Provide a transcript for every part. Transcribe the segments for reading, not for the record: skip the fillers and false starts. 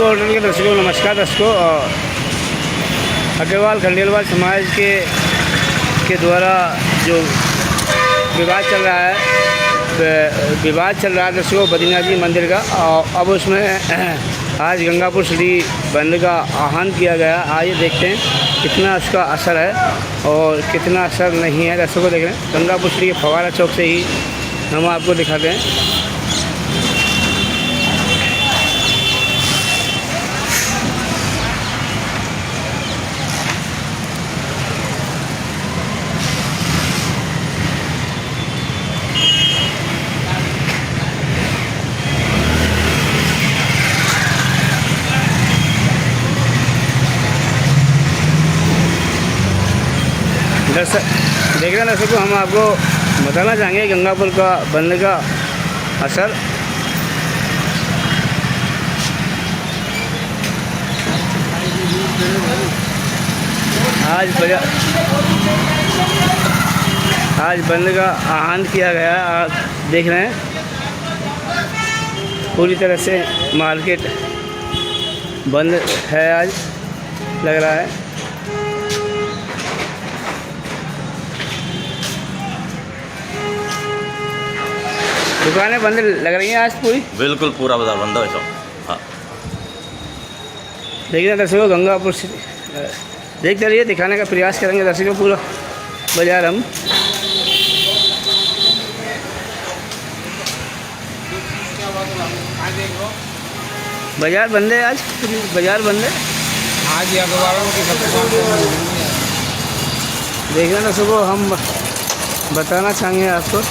Hotel के दर्शकों नमस्कार। दर्शकों, अग्रवाल खंडेलवाल समाज के द्वारा जो विवाद चल रहा है दर्शकों बद्रीनाथ जी मंदिर का, और अब उसमें आज गंगापुर श्री बंद का आह्वान किया गया। आइए देखते हैं कितना उसका असर है और कितना असर नहीं है। दर्शकों देख रहे हैं गंगापुर श्री फवारा चौक से ही हम आपको दिखाते हैं। देख रहे हैं दर्शकों, हम आपको बताना चाहेंगे गंगापुर का बंद का असर। आज बंद का आह्वान किया गया। आप देख रहे हैं पूरी तरह से मार्केट बंद है आज, लग रहा है। दुकानें बंद लग रही हैं आज पूरी, बिल्कुल पूरा बाजार बंद है। हाँ, देखिए दर्शकों गंगापुर से देखते रहिए, दिखाने का प्रयास करेंगे दर्शकों पूरा बाजार। हम बाजार बंद है आज, बाजार बंद है आज। अखबारों की देखिए दर्शकों, हम बताना चाहेंगे आपको।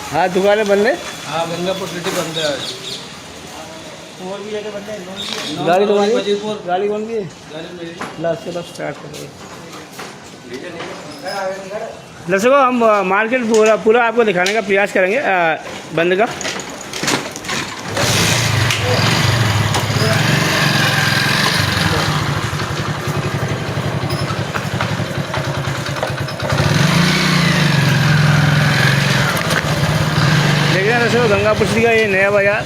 हाँ, दुकानें बंद है। हाँ, गंगापुर सिटी बंद है आज। और भी जगह बंद है। गाड़ी तुम्हारी, गाड़ी कौन की है? लास्ट से बस स्टार्ट करेंगे। दर्शकों, हम मार्केट पूरा आपको दिखाने का प्रयास करेंगे बंद का। दर्शकों गंगापुर का ये नया बाजार,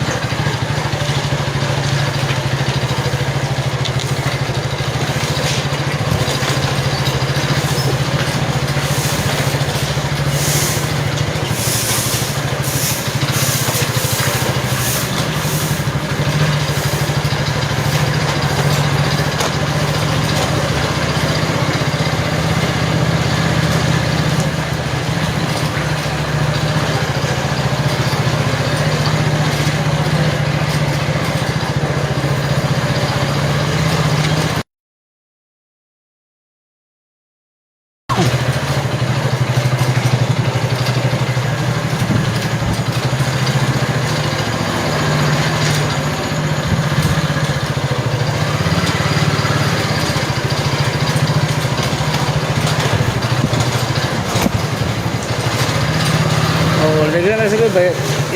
और देख रहे हैं वैसे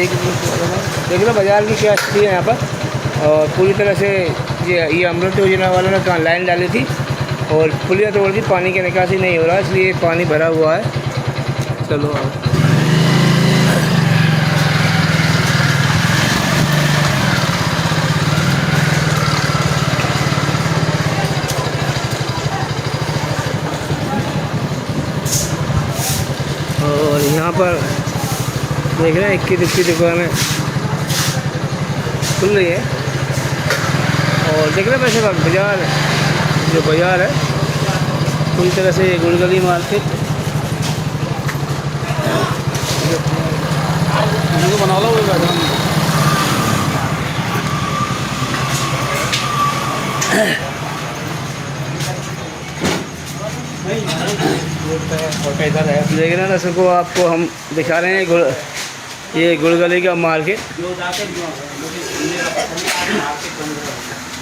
एक देख लो बाज़ार की क्या स्थिति है यहाँ पर। और पूरी तरह से ये अमृत योजना वालों ने कहाँ लाइन डाली थी और पुलिया तोड़ दी, पानी की निकासी नहीं हो रहा, इसलिए पानी भरा हुआ है। चलो और यहाँ पर देख रहे हैं 21 दुकानें खुल रही है। और देख रहे हैं वैसे बाज़ार, जो बाज़ार है पूरी तरह से गुड़गली मार्केट बना लो। देख रहे हैं दर्शकों को आपको हम दिखा रहे हैं ये गुड़गली का मार्केट।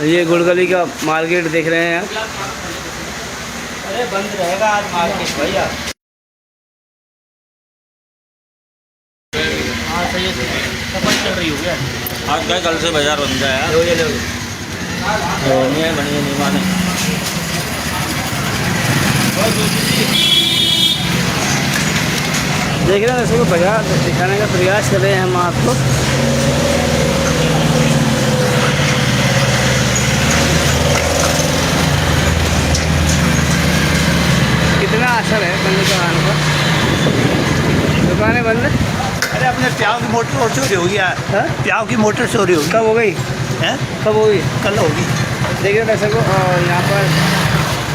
ये गुड़गली का मार्केट देख रहे हैं आप। अरे बंद रहेगा आज मार्केट भैया। हाँ सही है। सफाई चल रही होगी आज क्या कल से बाजार बन गया है। बढ़िया बढ़िया नहीं माने। देख रहे हैं दर्शकों, बाजार दिखाने का प्रयास कर रहे हैं हम आपको। कितना असर है बंद दुकान का। दुकानें बंद है। अरे अपने प्याव की मोटर और चोरी हो गया। हाँ? प्याव की मोटर चोरी हो गई। कब हो गई? है कब हो गई? कल होगी। देखिए दर्शकों, यहाँ पर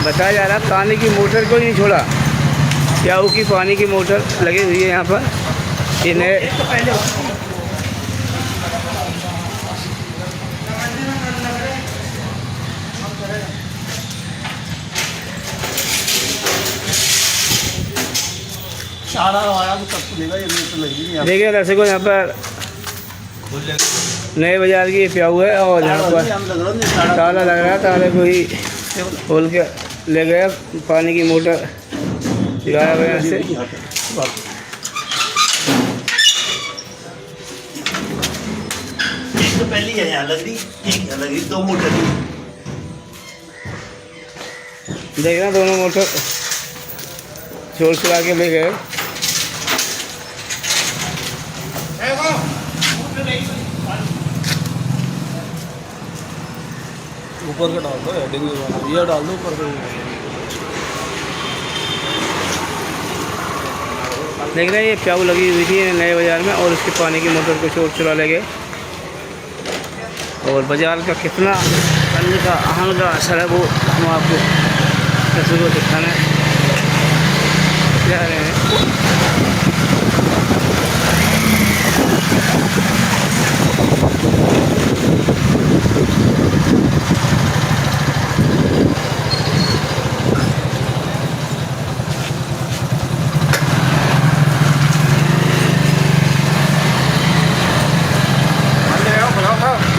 बताया जा रहा है पानी की मोटर को ही नहीं छोड़ा। प्याऊ की पानी की मोटर लगी हुई है यहाँ पर। इन्हें तो पहले होगी। सारा आया तो सब खुलेगा, ये तो लगी नहीं। देखिए दर्शकों, यहाँ पर नए बाजार की प्याऊ है और यहाँ पर ताला लग रहा है। ताले को ही खोल के ले गया, पानी की मोटर गायब है यहाँ से। एक तो पहली है यहाँ लग रही, एक यहाँ लग रही, दो मोटर थी। देखना दोनों मोटर छोड़ छुड़ा के ले गए। ऊपर का डाल दो, हेडिंग ये डाल दो ऊपर का। देख रहे हैं ये प्याऊ लगी हुई थी नए बाज़ार में और उसके पानी की मोटर को चोर चुरा ले गए। और बाज़ार का कितना अन्य का अहम का असर है वो हम आपको तस्वीर को दिखाने जा रहे हैं।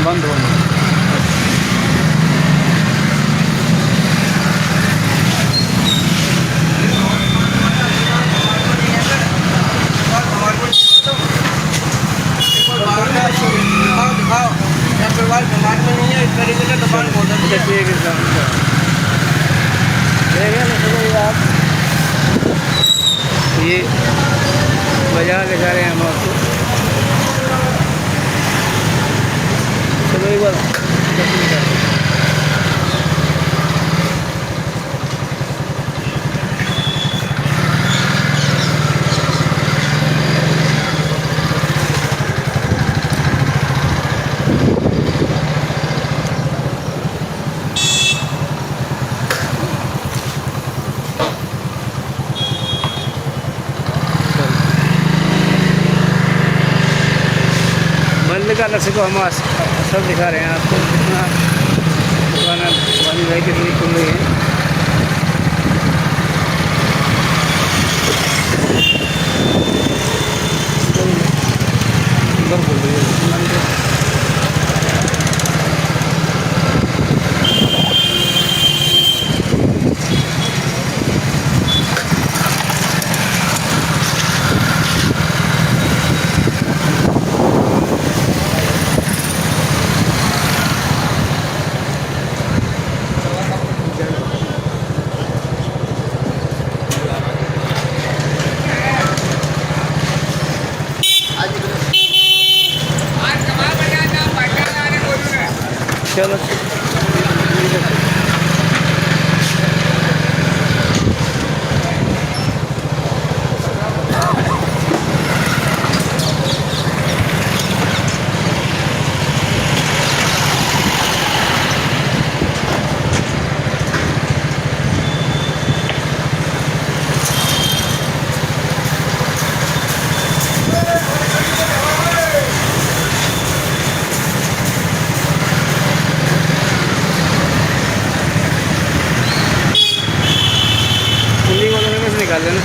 बंद हो ये बाजार दिखा रहे हैं हम आपको। चलो एक बार बंद का नशे को हम सब दिखा रहे हैं आपको। कितना दुकान बंद है, कितनी खुल रही है। बंद खुल रही है। चलो निकाल लेना।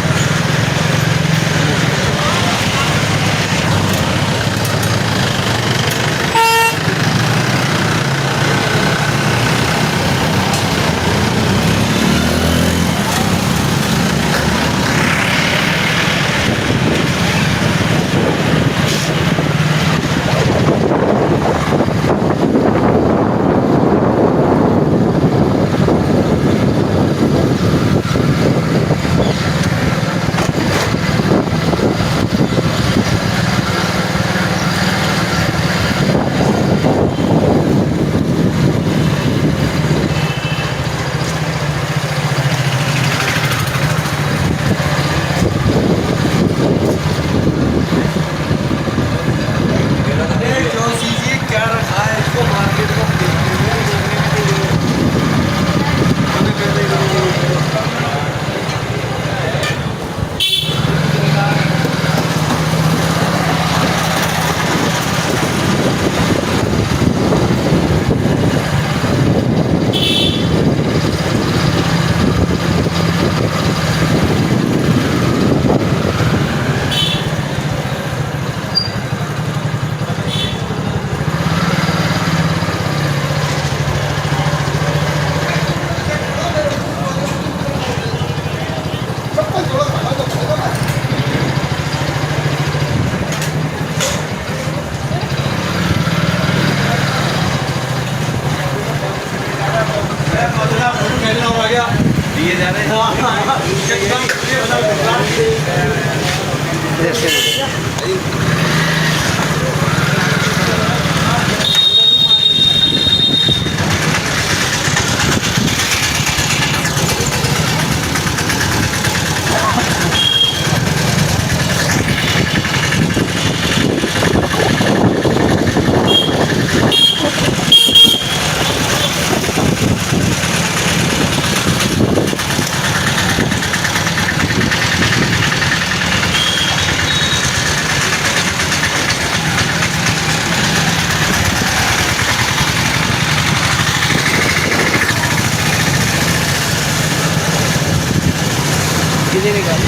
मुझे निकाल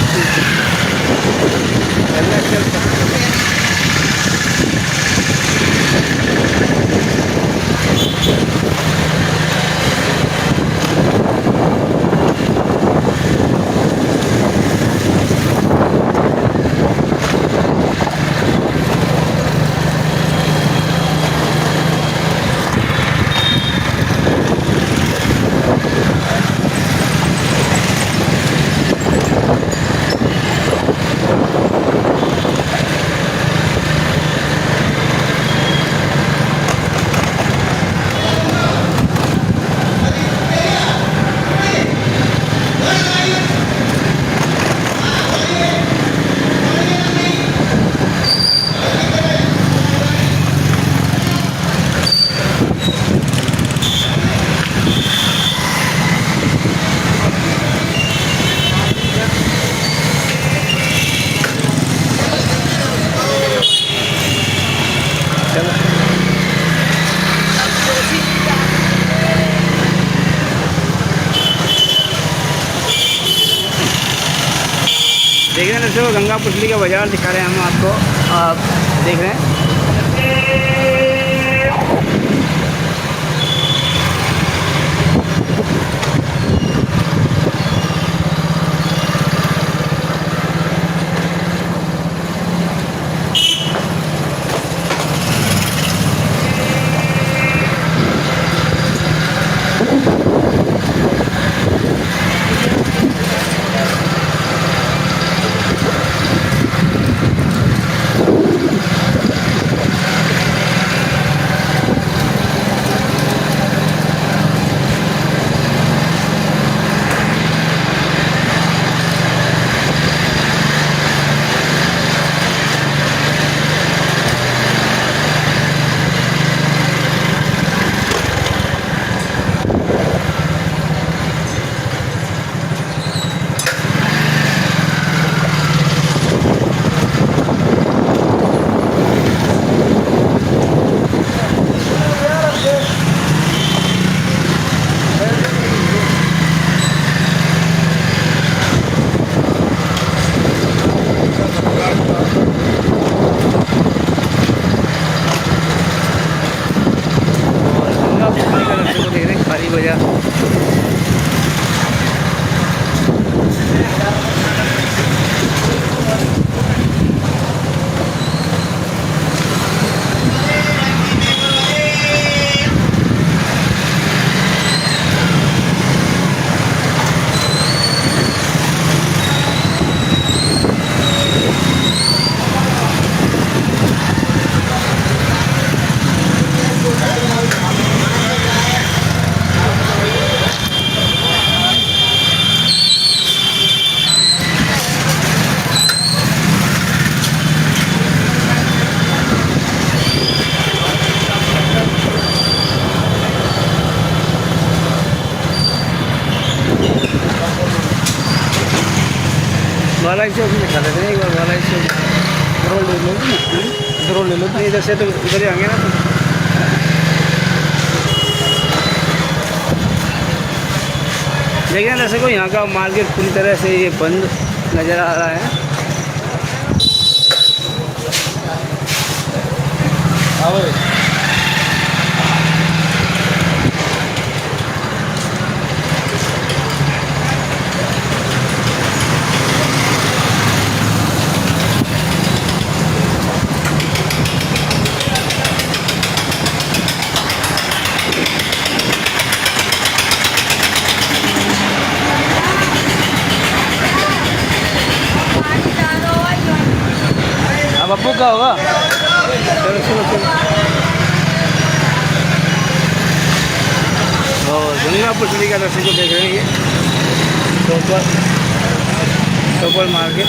देखिए ना दोस्तों, गंगा पुतली का बाज़ार दिखा रहे हैं हम आपको। आप देख रहे हैं खाली बाजार। वाला चौक में खा लेते हैं एक बार। वाला चौक ड्रोन ले लो, ड्रोन ले लो। नहीं इधर से तो इधर ही आएंगे ना। लेकिन ऐसे को यहाँ का मार्केट पूरी तरह से ये बंद नज़र आ रहा है। अब अप्पू का होगा। चलो चलो चलो। और गंगा पुतली का दर्शन को देख रहे हैं। ये सुपर मार्केट।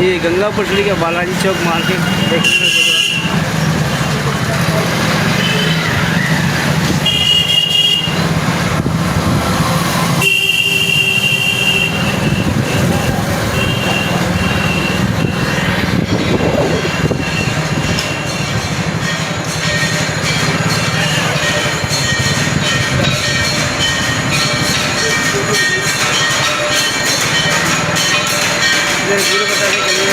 ये गंगापुर सिटी का बालाजी चौक मार्केट देखने को मिल रहा पूरे बताने के लिए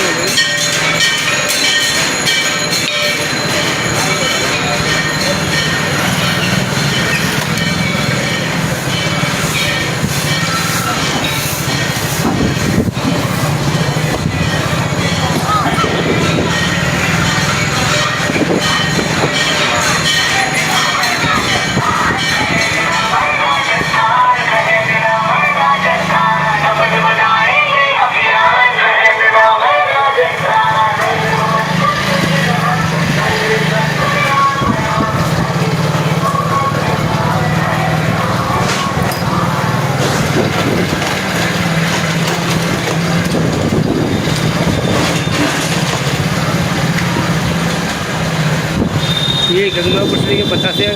ये गंगापुर सिटी के पता से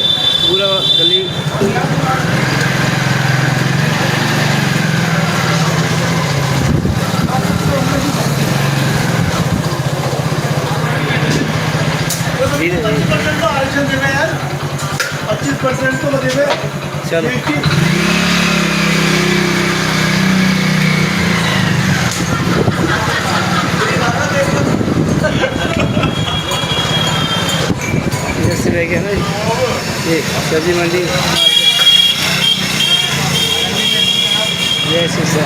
पूरा गली धीरे धीरे 25% तो देवे। चलो जैसे रह गया ना ये सब्जी मंडी जैसे से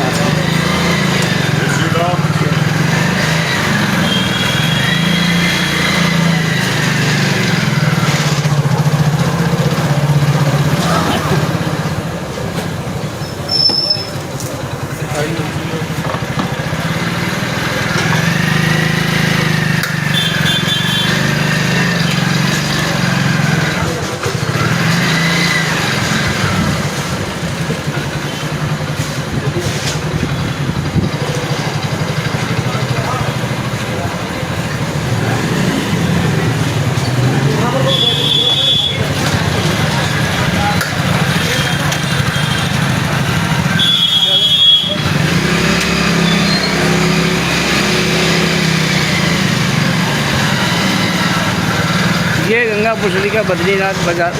ये गंगापुर सिटी का बद्रीनाथ बाजार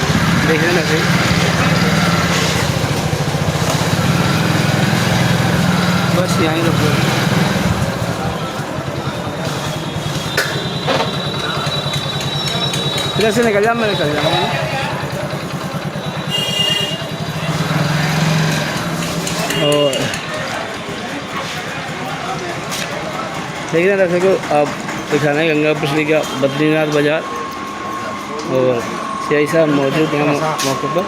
देखने में से बस यहाँ ही रुको। इधर से निकल जा, मैं निकल जाऊँगा। और देखना दर्शकों को आप दिखाना है गंगापुर सिटी का बद्रीनाथ बाजार और सीआई साहब मौजूद हैं मौके पर।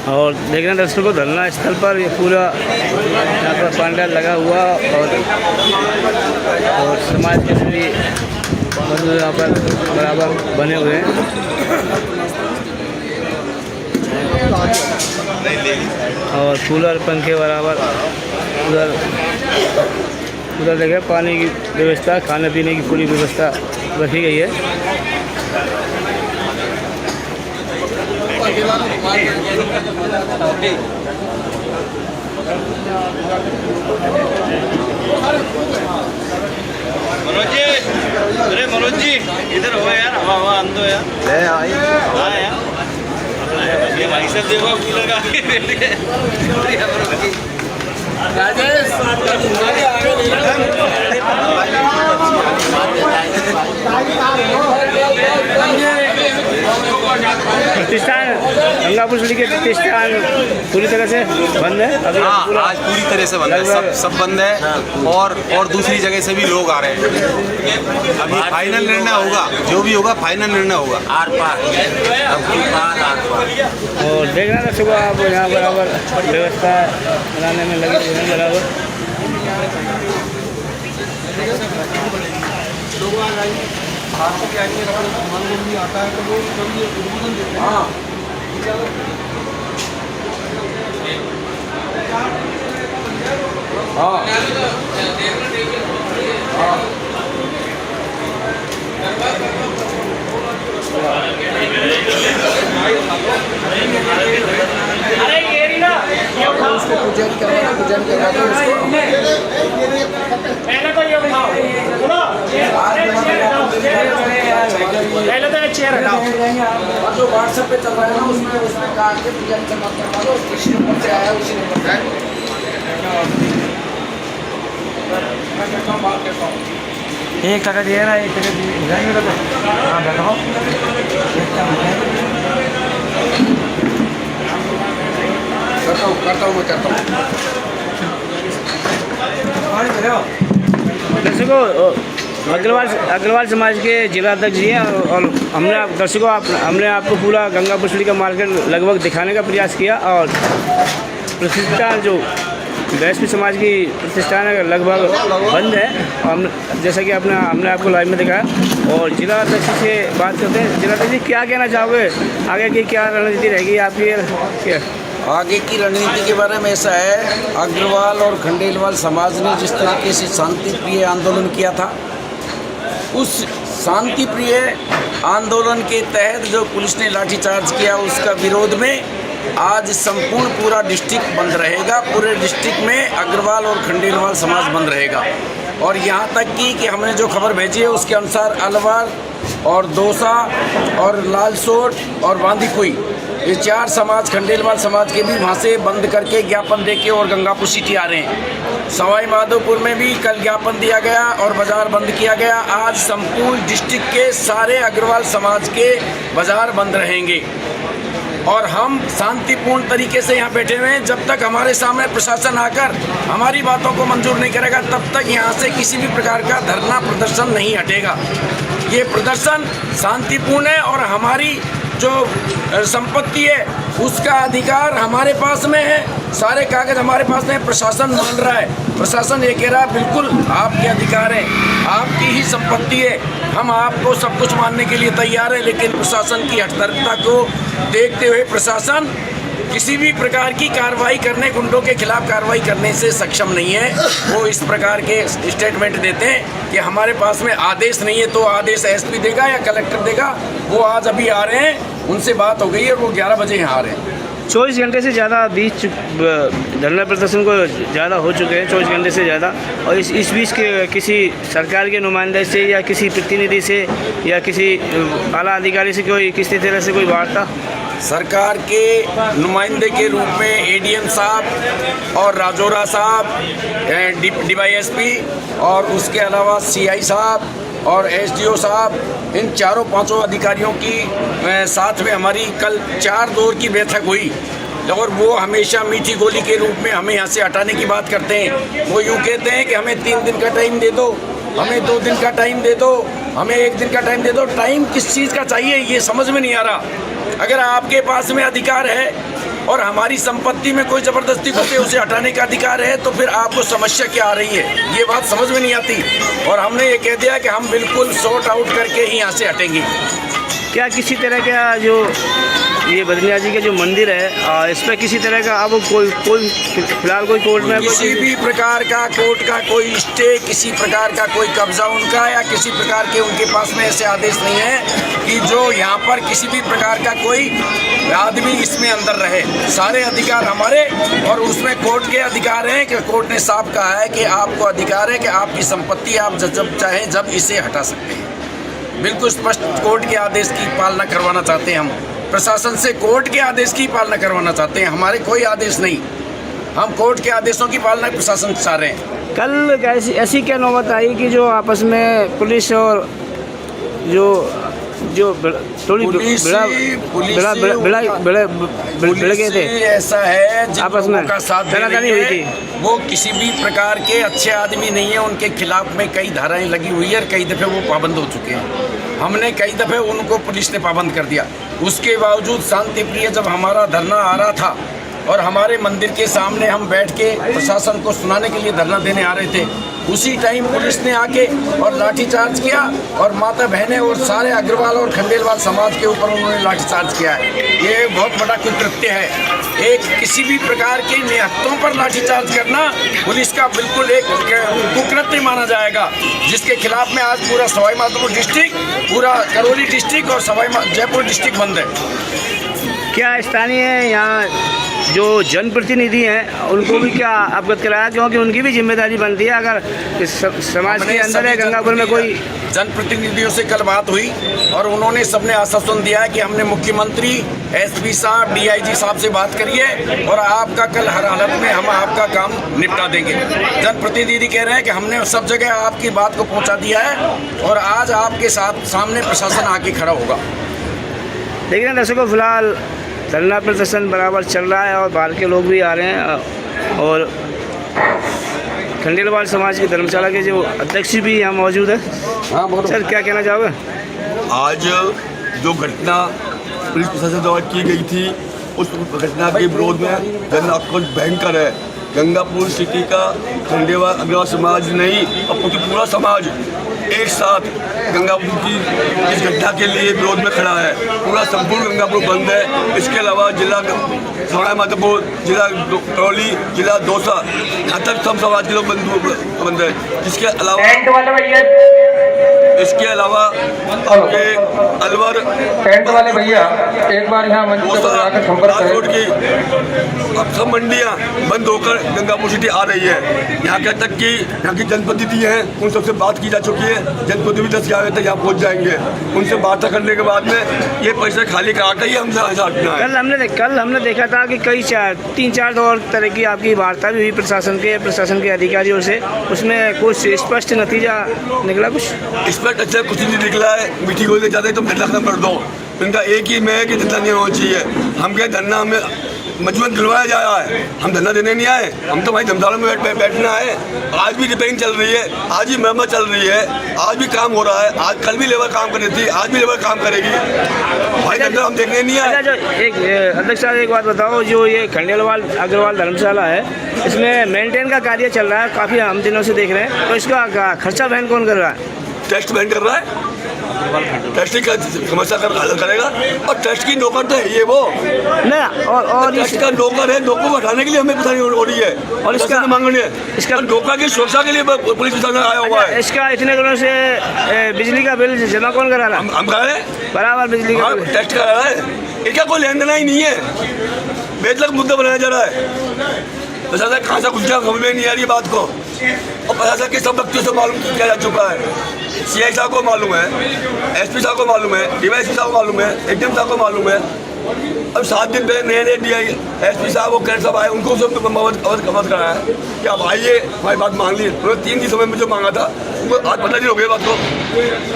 और देखना दर्शकों को धरना स्थल पर ये पूरा यहाँ पर पंडाल लगा हुआ और समाज के सभी मजदूर यहाँ पर बराबर बने हुए हैं। और कूलर पंखे बराबर उधर देखें पानी की व्यवस्था, खाने पीने की पूरी व्यवस्था रखी गई है। मनोज जी, अरे मनोज जी इधर हो यार, हवा अंदो यार। ले आई। हाँ यार। ये भाई साहब देखो कूलर का प्रतिष्ठान गंगापुर के प्रतिष्ठान पूरी तरह से बंद है अभी। हाँ, आज पूरी तरह से बंद है, सब बंद है। और दूसरी जगह से भी लोग आ रहे हैं। अभी फाइनल निर्णय होगा, जो भी होगा फाइनल निर्णय होगा। आर पार और देख रहे हैं सुबह आप यहाँ बराबर व्यवस्था बनाने में लगे हुए हैं बराबर। पहले तो ये उठाओ, पहले तो ये चेयर हटाओ। और जो व्हाट्सएप पे चल रहा है ना उसमें काट के पूजा जमा करवा दो, किसी नंबर से आया उसी नंबर पे एक टका दिया ना, एक टका दिया हाँ बैठो। करता हूँ मैं करता हूँ। दर्शकों अग्रवाल समाज के जिला अध्यक्ष जी हैं और हमने आपको पूरा गंगापुर सिटी का मार्केट लगभग दिखाने का प्रयास किया। और प्रतिष्ठान जो वैश्विक समाज की प्रतिष्ठान है लगभग बंद है। हम जैसा कि हमने आपको लाइव में दिखाया। और जिला अध्यक्ष से बात करते हैं। जिला अध्यक्ष जी क्या कहना चाहोगे, आगे की क्या रणनीति रहेगी आपकी? क्या आगे की रणनीति के बारे में ऐसा है, अग्रवाल और खंडेलवाल समाज ने जिस तरीके से शांति प्रिय आंदोलन किया था, उस शांति प्रिय आंदोलन के तहत जो पुलिस ने लाठीचार्ज किया उसका विरोध में आज संपूर्ण पूरा डिस्ट्रिक्ट बंद रहेगा। पूरे डिस्ट्रिक्ट में अग्रवाल और खंडेलवाल समाज बंद रहेगा। और यहाँ तक कि हमने जो खबर भेजी है उसके अनुसार अलवर और दौसा और लालसोट और बांदीकुई ये 4 समाज खंडेलवाल समाज के भी वहाँ से बंद करके ज्ञापन देके और गंगापुर सिटी आ रहे हैं। सवाई माधोपुर में भी कल ज्ञापन दिया गया और बाज़ार बंद किया गया। आज संपूर्ण डिस्ट्रिक्ट के सारे अग्रवाल समाज के बाज़ार बंद रहेंगे और हम शांतिपूर्ण तरीके से यहाँ बैठे हुए हैं। जब तक हमारे सामने प्रशासन आकर हमारी बातों को मंजूर नहीं करेगा तब तक यहाँ से किसी भी प्रकार का धरना प्रदर्शन नहीं हटेगा। ये प्रदर्शन शांतिपूर्ण है और हमारी जो संपत्ति है उसका अधिकार हमारे पास में है। सारे कागज हमारे पास में, प्रशासन मान रहा है। प्रशासन ये कह रहा है बिल्कुल आपके अधिकार है, आपकी ही संपत्ति है, हम आपको सब कुछ मानने के लिए तैयार है। लेकिन प्रशासन की हठधर्मिता को देखते हुए प्रशासन किसी भी प्रकार की कार्रवाई करने, गुंडों के खिलाफ कार्रवाई करने से सक्षम नहीं है। वो इस प्रकार के स्टेटमेंट देते हैं कि हमारे पास में आदेश नहीं है, तो आदेश एसपी देगा या कलेक्टर देगा। वो आज अभी आ रहे हैं, उनसे बात हो गई है, वो 11 बजे यहाँ आ रहे हैं। 24 घंटे से ज़्यादा बीच धरना प्रदर्शन को ज़्यादा हो चुके हैं, 24 घंटे से ज़्यादा। और इस बीच के किसी सरकार के नुमाइंदे से या किसी प्रतिनिधि से या किसी आला अधिकारी से कोई किसी तरह से कोई वार्ता? सरकार के नुमाइंदे के रूप में एडीएम साहब और राजौरा साहब, DYSP और उसके अलावा CI साहब और SDO साहब, इन 4-5 अधिकारियों की साथ में हमारी कल 4 दौर की बैठक हुई। और वो हमेशा मीठी गोली के रूप में हमें यहाँ से हटाने की बात करते हैं। वो यूँ कहते हैं कि हमें 3 दिन का टाइम दे दो, हमें 2 दिन का टाइम दे दो, हमें 1 दिन का टाइम दे दो। टाइम किस चीज़ का चाहिए ये समझ में नहीं आ रहा। अगर आपके पास में अधिकार है और हमारी संपत्ति में कोई ज़बरदस्ती करके उसे हटाने का अधिकार है तो फिर आपको समस्या क्या आ रही है, ये बात समझ में नहीं आती। और हमने ये कह दिया कि हम बिल्कुल सॉर्ट आउट करके ही यहाँ से हटेंगे। क्या किसी तरह का जो ये बद्रीनाथ जी के जो मंदिर है इस पर किसी तरह का अब कोई फिलहाल कोई कोर्ट में किसी भी प्रकार का कोर्ट का कोई स्टे, किसी प्रकार का कोई कब्जा उनका या किसी प्रकार के उनके पास में ऐसे आदेश नहीं है कि जो यहाँ पर किसी भी प्रकार का कोई आदमी इसमें अंदर रहे। सारे अधिकार हमारे और उसमें कोर्ट के अधिकार हैं कि कोर्ट ने साफ कहा है कि आपको अधिकार है कि आपकी संपत्ति आप जब चाहें जब इसे हटा सकते हैं। बिल्कुल स्पष्ट कोर्ट के आदेश की पालना करवाना चाहते हैं हम। प्रशासन से कोर्ट के आदेश की पालना करवाना चाहते हैं, हमारे कोई आदेश नहीं। हम कोर्ट के आदेशों की पालना प्रशासन से चाह रहे हैं। कल ऐसी क्या नौबत आई कि जो आपस में पुलिस और जो थोड़ी भिड़ गए थे? ऐसा है जिन आपस में लोगों का साथ दे तनातनी रही हुई है, थी। वो किसी भी प्रकार के अच्छे आदमी नहीं है। उनके खिलाफ में कई धाराएं लगी हुई है और कई दफ़े वो पाबंद हो चुके हैं। हमने कई दफ़े उनको पुलिस ने पाबंद कर दिया। उसके बावजूद शांति प्रिय जब हमारा धरना आ रहा था और हमारे मंदिर के सामने हम बैठ के प्रशासन को सुनाने के लिए धरना देने आ रहे थे, उसी टाइम पुलिस ने आके और लाठीचार्ज किया और माता बहनें और सारे अग्रवाल और खंडेलवाल समाज के ऊपर उन्होंने लाठीचार्ज किया है। ये बहुत बड़ा कुकृत्य है। एक किसी भी प्रकार के निहत्तों पर लाठीचार्ज करना पुलिस का बिल्कुल एक कुकृत्य माना जाएगा, जिसके खिलाफ में आज पूरा सवाई माधोपुर डिस्ट्रिक्ट, पूरा करौली डिस्ट्रिक्ट और जयपुर डिस्ट्रिक्ट बंद है। क्या स्थानीय यहाँ जो जनप्रतिनिधि हैं उनको भी क्या अवगत कराया, क्योंकि उनकी भी जिम्मेदारी बनती है अगर इस समाज के अंदर है गंगापुर में कोई? जनप्रतिनिधियों से कल बात हुई और उन्होंने सबने आश्वासन दिया है कि हमने मुख्यमंत्री, एसपी साहब, डीआईजी साहब से बात करिए और आपका कल हर हालत में हम आपका काम निपटा देंगे। जनप्रतिनिधि कह रहे हैं कि हमने सब जगह आपकी बात को पहुंचा दिया है और आज आपके साथ सामने प्रशासन आके खड़ा होगा। देखिए दर्शकों, फिलहाल धरना प्रदर्शन बराबर चल रहा है और बाहर के लोग भी आ रहे हैं और खंडेलवाल समाज की धर्मशाला के जो अध्यक्ष भी यहाँ मौजूद है। सर, क्या कहना चाहोगे? आज जो घटना पुलिस प्रशासन द्वारा की गई थी, उस घटना के विरोध में जन आक्रोश भयंकर है। गंगापुर सिटी का खंडेलवाल अग्रवाल समाज नहीं, अब पूरा समाज एक साथ गंगापुर की इस घटना के लिए विरोध में खड़ा है। पूरा संपूर्ण गंगापुर बंद है। इसके अलावा जिला सवाई माधोपुर, जिला करौली, जिला दौसा, यहाँ तक सब समाज के लोग बंद है। इसके अलावा आपके अलवर वाले भैया एक बार यहाँ रोड की अब सब मंडियाँ बंद होकर गंगापुर सिटी आ रही है। यहाँ के तक कि यहाँ की जनप्रतिनिधि हैं, उन सबसे बात की जा चुकी है। जनप्रतिनिधि 10-11 तक यहाँ पहुँच जाएंगे। उनसे वार्ता करने के बाद में ये पैसे खाली करा कर ही हमसे हटना है। कल हमने देखा था कि कई 3-4 और तरह की आपकी वार्ता भी हुई प्रशासन के अधिकारियों से, उसमें कुछ स्पष्ट नतीजा निकला? कुछ स्पष्ट अच्छा कुछ नहीं निकला है। मीटिंग होने जाते तो धरना खत्म कर दो। इनका एक ही में है कि धरना नहीं होना चाहिए। हम क्या धरना हमें मजबूत दिलवाया जा रहा है, हम धरना देने नहीं आए। हम तो भाई धर्मशाला में बैठना है। आज भी रिपेयरिंग चल रही है, आज भी मरम्मत चल रही है, आज भी काम हो रहा है। आज कल भी लेबर काम कर रही थी, आज भी लेबर काम करेगी। भाई धरना हम देखने नहीं आए। अच्छा, एक अध्यक्ष साहब एक बात बताओ, जो ये खंडेलवाल अग्रवाल धर्मशाला है, इसमें मेंटेन का कार्य चल रहा है, काफ़ी हम दिनों से देख रहे हैं, तो इसका खर्चा वहन कौन कर रहा है? टेस्ट बैन कर रहा है, टेस्टिंग का समस्या करेगा और टेस्ट की नौकर तो है ये वो ना, और टेस्ट का नौकर है। नौकर को हटाने के लिए हमें पता नहीं हो रही है और इसका मांगने इसका नौकर की सुरक्षा के लिए पुलिस प्रशासन आया हुआ है। इसका इतने दिनों से बिजली का बिल जमा कौन करा रहा है? हम करा रहे हैं बराबर बिजली का टेस्ट करा रहा है। इसका कोई लेन देना ही नहीं है, बेतलक मुद्दा बनाया जा रहा है। प्रशासन कहाँ से कुछ समझ में नहीं आ रही बात को, और प्रशासन के सब व्यक्तियों से मालूम किया जा चुका है। सीआई साहब को मालूम है, एसपी साहब को मालूम है, डीवाईएसपी साहब को मालूम है, एडीएम साहब को मालूम है। अब 7 दिन पहले नए डीआई एसपी साहब और कलेक्टर साहब आए, उनको सब अवगत कराया कि आप आइए, हमारी बात मान ली। उन्होंने 3 दिन समय में जो मांगा था उनको आज 15 दिन हो गए बात को।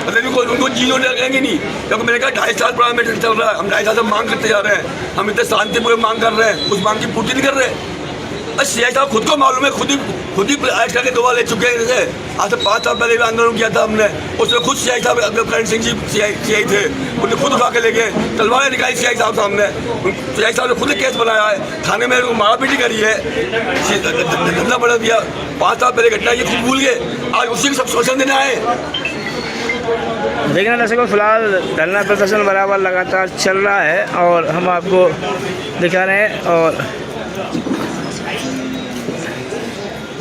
मतलब उनको चीज़ लगेंगे नहीं, क्योंकि मैंने कहा 2.5 साल पुराना मेटर चल रहा है। हम 2.5 साल से मांग करते जा रहे हैं, हम इतने शांतिपूर्वक मांग कर रहे हैं, उस मांग की पूर्ति नहीं कर रहे। सीआई साहब खुद को मालूम है, खुद ही अरेस्ट करके 2 बार ले चुके हैं। जैसे आज से 5 साल पहले भी आंदोलन किया था हमने, उसमें खुद सीआई साहब करण सिंह जी सीआई थे, उन्हें खुद उठा के ले गए, तलवारें निकाली सीआई साहब सामने। सीआई साहब ने खुद केस बनाया है, थाने में मारापीटी करी है, धंधा बढ़ा दिया। 5 साल पहले घटना ये खुद भूल गए, आज उसी को सब शोषण देने आए। देखना दर्शकों, फिलहाल धरना प्रदर्शन बराबर लगातार चल रहा है और हम आपको दिखा रहे हैं।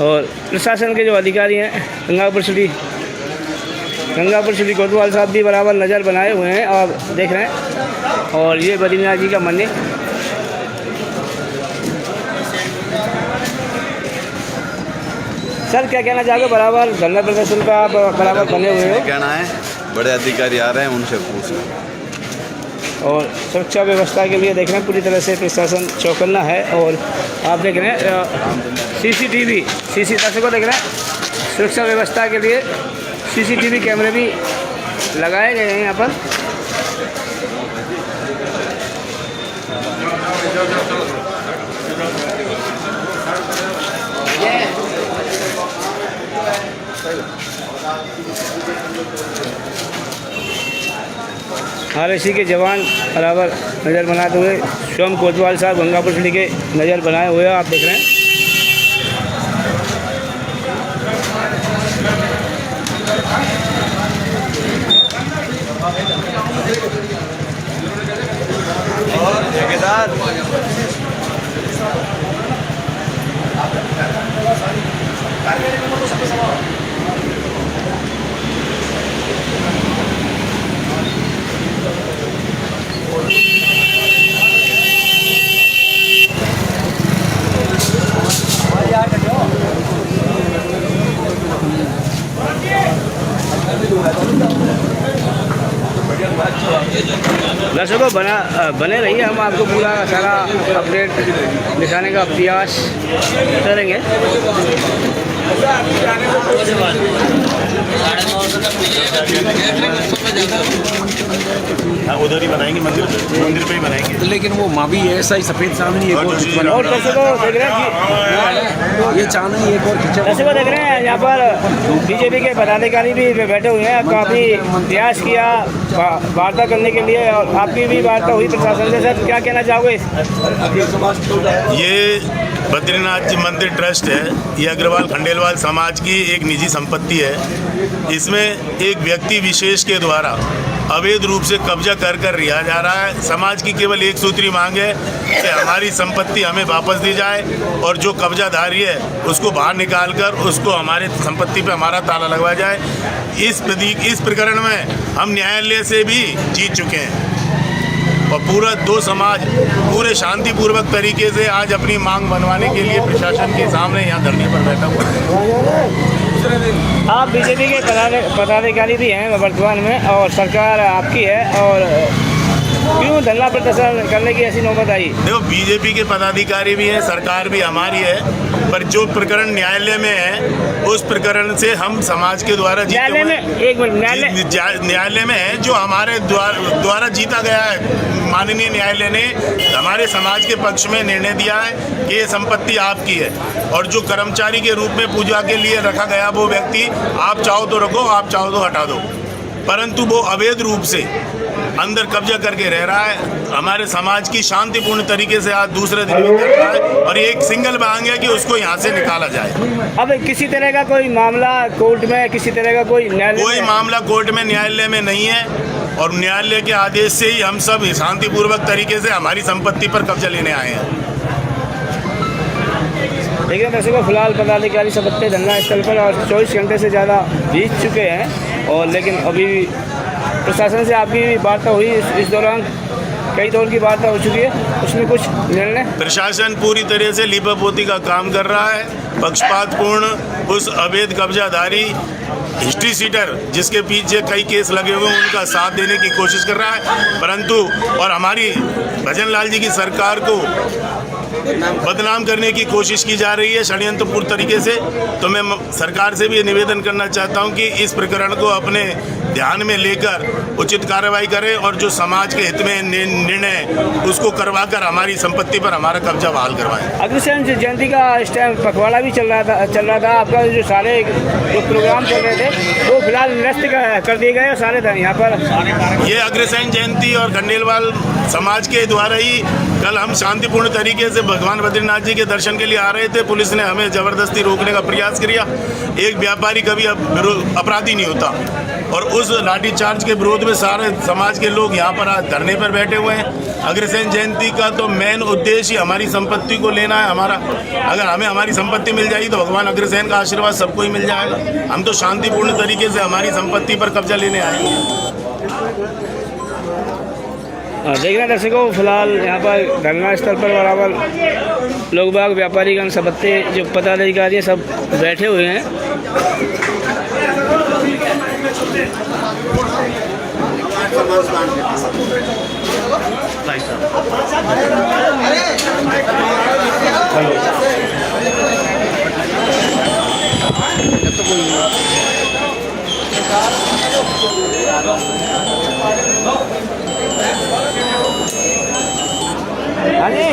और प्रशासन के जो अधिकारी हैं गंगापुर सिटी कोतवाल साहब भी बराबर नज़र बनाए हुए हैं और देख रहे हैं। और ये बद्रीनाथ जी का मंदिर, सर क्या कहना चाहोगे? बराबर धरना प्रदर्शन का आप बराबर बने हुए हो। कहना है बड़े अधिकारी आ रहे हैं, उनसे पूछना। और सुरक्षा व्यवस्था के लिए देख रहे हैं पूरी तरह से प्रशासन चौकन्ना है। और आप देख रहे हैं सीसीटीवी दर्शकों देख रहे हैं सुरक्षा व्यवस्था के लिए सीसीटीवी कैमरे भी लगाए गए हैं यहाँ पर। RSC के जवान बराबर नज़र बनाते हुए स्वयं कोतवाल साहब गंगापुर से के नज़र बनाए हुए आप देख रहे हैं। और ठेकेदार दर्शकों बने रहिए, हम आपको पूरा सारा अपडेट दिखाने का प्रयास करेंगे। उधर ही बनाएंगे, मंदिर पे ही बनाएंगे। लेकिन वो माँ भी ऐसा ही सफ़ेद चांदनी एक और खिंचवाना। और दर्शकों देख रहे हैं ये चांदनी एक और खिंचा। दर्शकों देख रहे हैं यहाँ पर बीजेपी के पदाधिकारी भी बैठे हुए हैं। काफ़ी प्रयास किया वार्ता करने के लिए और आपकी भी वार्ता हुई प्रशासन से। सर क्या कहना चाहोगे? ये बद्रीनाथ जी मंदिर ट्रस्ट है, ये अग्रवाल खंडेलवाल समाज की एक निजी संपत्ति है। इसमें एक व्यक्ति विशेष के द्वारा अवैध रूप से कब्जा कर रिहा जा रहा है। समाज की केवल एक सूत्री मांग है कि हमारी संपत्ति हमें वापस दी जाए और जो कब्जाधारी है उसको बाहर निकाल कर उसको हमारे संपत्ति पे हमारा ताला लगवाया जाए। इस प्रकरण में हम न्यायालय से भी जीत चुके हैं और पूरा दो समाज पूरे शांतिपूर्वक तरीके से आज अपनी मांग मनवाने के लिए प्रशासन के सामने यहाँ धरने पर बैठा हुआ है। आप बीजेपी के पदाधिकारी भी हैं वर्तमान में और सरकार आपकी है, और क्यों धरना प्रदर्शन करने की ऐसी नौबत आई? देखो, बीजेपी के पदाधिकारी भी हैं, सरकार भी हमारी है, पर जो प्रकरण न्यायालय में है उस प्रकरण से हम समाज के द्वारा न्यायालय में है जो हमारे द्वारा जीता गया है। माननीय न्यायालय ने हमारे समाज के पक्ष में निर्णय दिया है कि ये संपत्ति आपकी है और जो कर्मचारी के रूप में पूजा के लिए रखा गया वो व्यक्ति आप चाहो तो रखो, आप चाहो तो हटा दो, परंतु वो अवैध रूप से अंदर कब्जा करके रह रहा है। हमारे समाज की शांतिपूर्ण तरीके से आज दूसरे दिन में कर रहा है और एक सिंगल मांग है कि उसको यहाँ से निकाला जाए। अब किसी तरह का कोई मामला कोर्ट में, किसी तरह का कोई मामला कोर्ट में न्यायालय में नहीं है और न्यायालय के आदेश से ही हम सब शांतिपूर्वक तरीके से हमारी संपत्ति पर कब्जा लेने आए हैं। लेकिन दर्शकों फिलहाल पदाधिकारी सब अपने धरना स्थल पर और 24 घंटे से ज़्यादा बीत चुके हैं और लेकिन अभी प्रशासन से आपकी वार्ता हुई, इस दौरान कई दौर की वार्ता हो चुकी है, उसमें कुछ निर्णय? प्रशासन पूरी तरह से लीपापोती का काम कर रहा है, पक्षपातपूर्ण उस अवैध कब्जाधारी हिस्ट्री सीटर जिसके पीछे कई केस लगे हुए हैं उनका साथ देने की कोशिश कर रहा है, परंतु और हमारी भजन लाल जी की सरकार को बदनाम करने की कोशिश की जा रही है षड्यंत्रपूर्ण तरीके से। तो मैं सरकार से भी ये निवेदन करना चाहता हूं कि इस प्रकरण को अपने ध्यान में लेकर उचित कार्रवाई करें और जो समाज के हित में निर्णय उसको करवाकर हमारी संपत्ति पर हमारा कब्जा बहाल करवाएं। अग्रसेन जयंती का इस टाइम पखवाड़ा भी चल रहा था आपका, जो सारे जो प्रोग्राम चल रहे थे वो फिलहाल निरस्त कर दिए गए सारे यहाँ पर। ये अग्रसेन जयंती और खंडेलवाल समाज के द्वारा ही कल हम शांतिपूर्ण तरीके से भगवान बद्रीनाथ जी के दर्शन के लिए आ रहे थे। पुलिस ने हमें ज़बरदस्ती रोकने का प्रयास किया। एक व्यापारी कभी अपराधी नहीं होता और उस लाठीचार्ज के विरोध में सारे समाज के लोग यहाँ पर आज धरने पर बैठे हुए हैं। अग्रसेन जयंती का तो मेन उद्देश्य ही हमारी संपत्ति को लेना है हमारा। अगर हमें हमारी संपत्ति मिल जाएगी तो भगवान अग्रसेन का आशीर्वाद सबको ही मिल जाएगा। हम तो शांतिपूर्ण तरीके से हमारी संपत्ति पर कब्जा लेने आए हैं। देखना दर्शकों, फिलहाल यहाँ पर धरना स्थल पर बराबर लोग बाग व्यापारीगण सबत्ते जो पदाधिकारी हैं सब बैठे हुए हैं। हाँ जी।